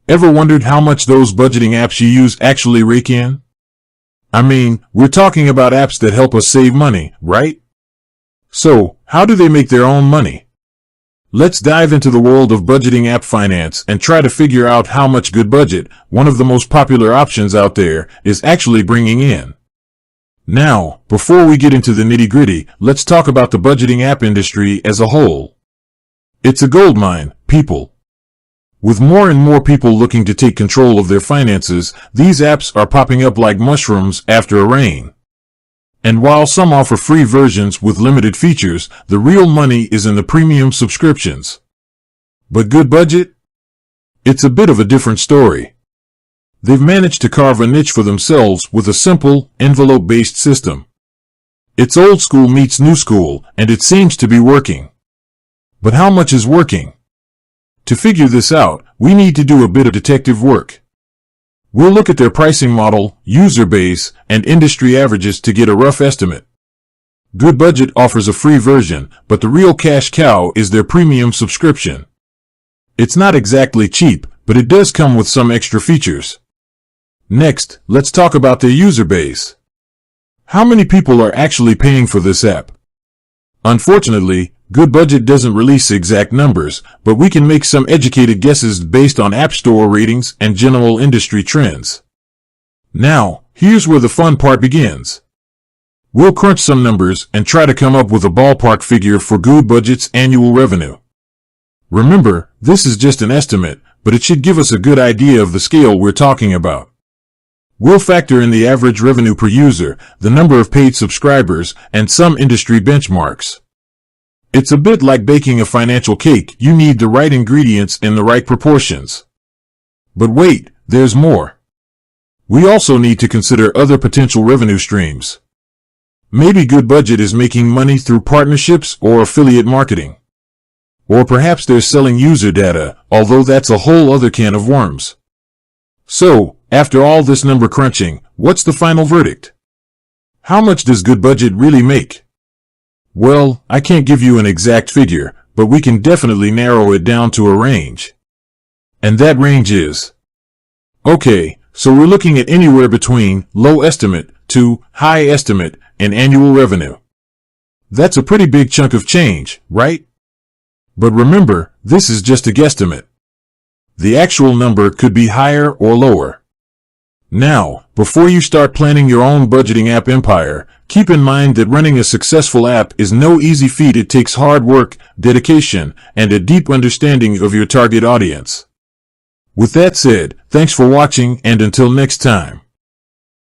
Ever wondered how much those budgeting apps you use actually rake in? I mean, we're talking about apps that help us save money, right? So, how do they make their own money? Let's dive into the world of budgeting app finance and try to figure out how much Goodbudget, one of the most popular options out there, is actually bringing in. Now, before we get into the nitty-gritty, let's talk about the budgeting app industry as a whole. It's a goldmine, people. With more and more people looking to take control of their finances, these apps are popping up like mushrooms after a rain. And while some offer free versions with limited features, the real money is in the premium subscriptions. But Goodbudget? It's a bit of a different story. They've managed to carve a niche for themselves with a simple, envelope-based system. It's old school meets new school, and it seems to be working. But how much is working? To figure this out, we need to do a bit of detective work. We'll look at their pricing model, user base, and industry averages to get a rough estimate. Goodbudget offers a free version, but the real cash cow is their premium subscription. It's not exactly cheap, but it does come with some extra features. Next, let's talk about their user base. How many people are actually paying for this app? Unfortunately, Goodbudget doesn't release exact numbers, but we can make some educated guesses based on App Store ratings and general industry trends. Now, here's where the fun part begins. We'll crunch some numbers and try to come up with a ballpark figure for Goodbudget's annual revenue. Remember, this is just an estimate, but it should give us a good idea of the scale we're talking about. We'll factor in the average revenue per user, the number of paid subscribers, and some industry benchmarks. It's a bit like baking a financial cake. You need the right ingredients in the right proportions. But wait, there's more. We also need to consider other potential revenue streams. Maybe Goodbudget is making money through partnerships or affiliate marketing. Or perhaps they're selling user data, although that's a whole other can of worms. So, after all this number crunching, what's the final verdict? How much does Goodbudget really make? Well, I can't give you an exact figure, but we can definitely narrow it down to a range. And that range is... Okay, so we're looking at anywhere between low estimate to high estimate in annual revenue. That's a pretty big chunk of change, right? But remember, this is just a guesstimate. The actual number could be higher or lower. Now, before you start planning your own budgeting app empire, keep in mind that running a successful app is no easy feat. It takes hard work, dedication, and a deep understanding of your target audience. With that said, thanks for watching, and until next time.